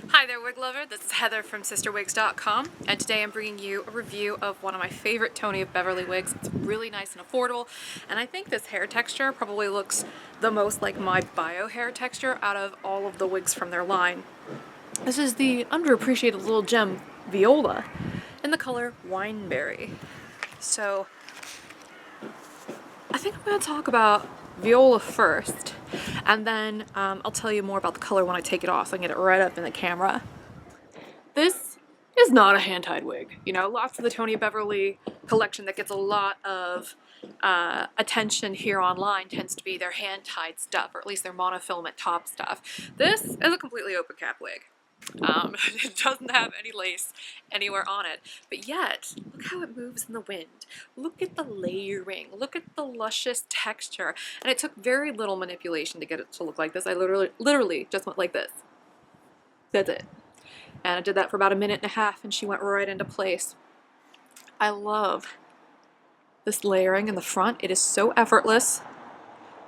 Hi there, wig lover. This is Heather from CysterWigs.com, and today I'm bringing you a review of one of my favorite Tony of Beverly wigs. It's really nice and affordable, and I think this hair texture probably looks the most like my bio hair texture out of all of the wigs from their line. This is the underappreciated little gem Viola in the color Wineberry. So I think I'm going to talk about Viola first, and then I'll tell you more about the color when I take it off so I can get it right up in the camera. This is not a hand-tied wig. You know, lots of the Tony of Beverly collection that gets a lot of attention here online tends to be their hand-tied stuff, or at least their monofilament top stuff. This is a completely open cap wig. It doesn't have any lace anywhere on it, but yet look how it moves in the wind. Look at the layering, look at the luscious texture, and it took very little manipulation to get it to look like this. I literally just went like this. That's it. And I did that for about a minute and a half, and she went right into place. I love this layering in the front. It is so effortless.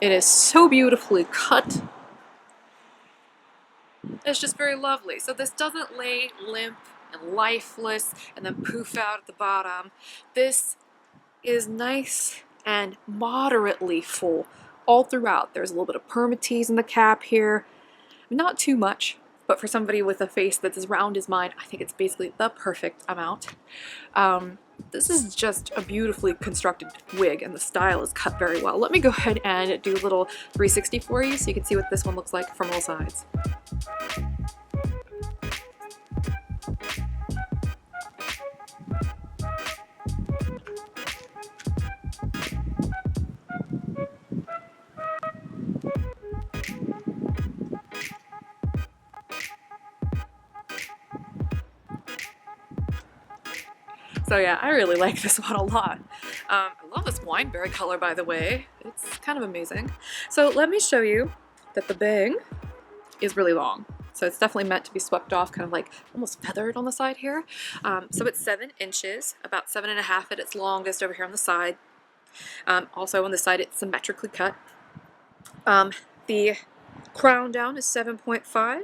It is so beautifully cut. It's just very lovely. So this doesn't lay limp and lifeless and then poof out at the bottom. This is nice and moderately full all throughout. There's a little bit of permatease in the cap here. Not too much, but for somebody with a face that's as round as mine, I think it's basically the perfect amount. This is just a beautifully constructed wig, and the style is cut very well. Let me go ahead and do a little 360 for you so you can see what this one looks like from all sides. So yeah, I really like this one a lot. I love this Wineberry color, by the way. It's kind of amazing. So let me show you that the bang is really long. So it's definitely meant to be swept off, kind of like almost feathered on the side here. So it's 7 inches, about 7.5 at its longest over here on the side. Also on the side it's symmetrically cut. The crown down is 7.5.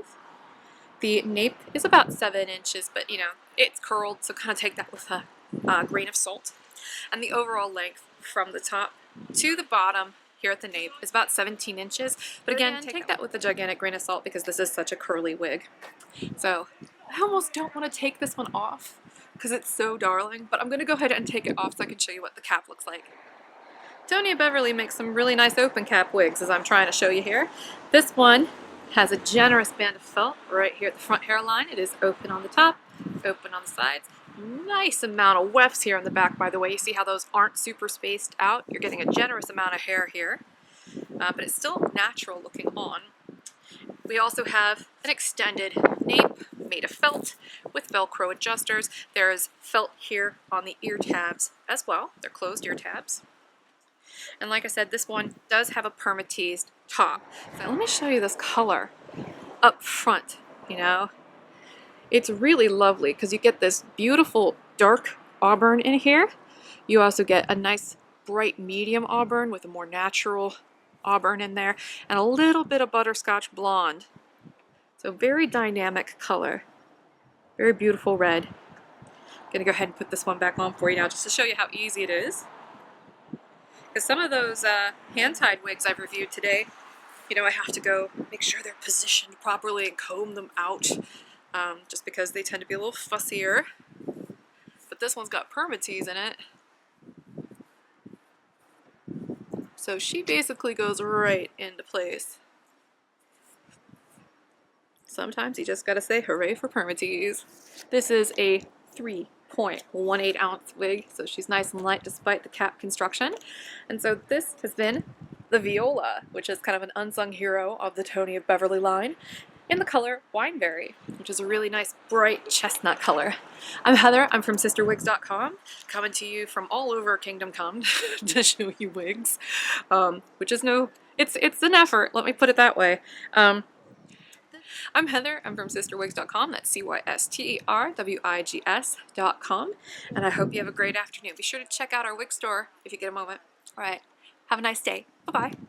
The nape is about 7 inches, but you know, it's curled, so kind of take that with a grain of salt. And the overall length from the top to the bottom here at the nape is about 17 inches. But again, take that with a gigantic grain of salt because this is such a curly wig. So I almost don't want to take this one off because it's so darling, but I'm going to go ahead and take it off so I can show you what the cap looks like. Tony of Beverly makes some really nice open cap wigs, as I'm trying to show you here. This one has a generous band of felt right here at the front hairline. It is open on the top, open on the sides. Nice amount of wefts here in the back, by the way. You see how those aren't super spaced out? You're getting a generous amount of hair here, but it's still natural looking on. We also have an extended nape made of felt with Velcro adjusters. There is felt here on the ear tabs as well. They're closed ear tabs. And like I said, this one does have a permateased top. So let me show you this color up front, you know. It's really lovely because you get this beautiful dark auburn in here. You also get a nice bright medium auburn with a more natural auburn in there, and a little bit of butterscotch blonde. So very dynamic color. Very beautiful red. I'm gonna go ahead and put this one back on for you now just to show you how easy it is. Because some of those hand-tied wigs I've reviewed today, you know, I have to go make sure they're positioned properly and comb them out, just because they tend to be a little fussier. But this one's got permatease in it. So she basically goes right into place. Sometimes you just gotta say hooray for permatease. This is a 3.18 ounce wig, so she's nice and light despite the cap construction. And so this has been the Viola, which is kind of an unsung hero of the Tony of Beverly line, in the color Wineberry, which is a really nice bright chestnut color. I'm Heather, I'm from CysterWigs.com, coming to you from all over Kingdom Come to show you wigs, which is it's an effort, let me put it that way. I'm Heather, I'm from CysterWigs.com, that's CysterWigs.com, and I hope you have a great afternoon. Be sure to check out our wig store if you get a moment. Alright, have a nice day. Bye-bye.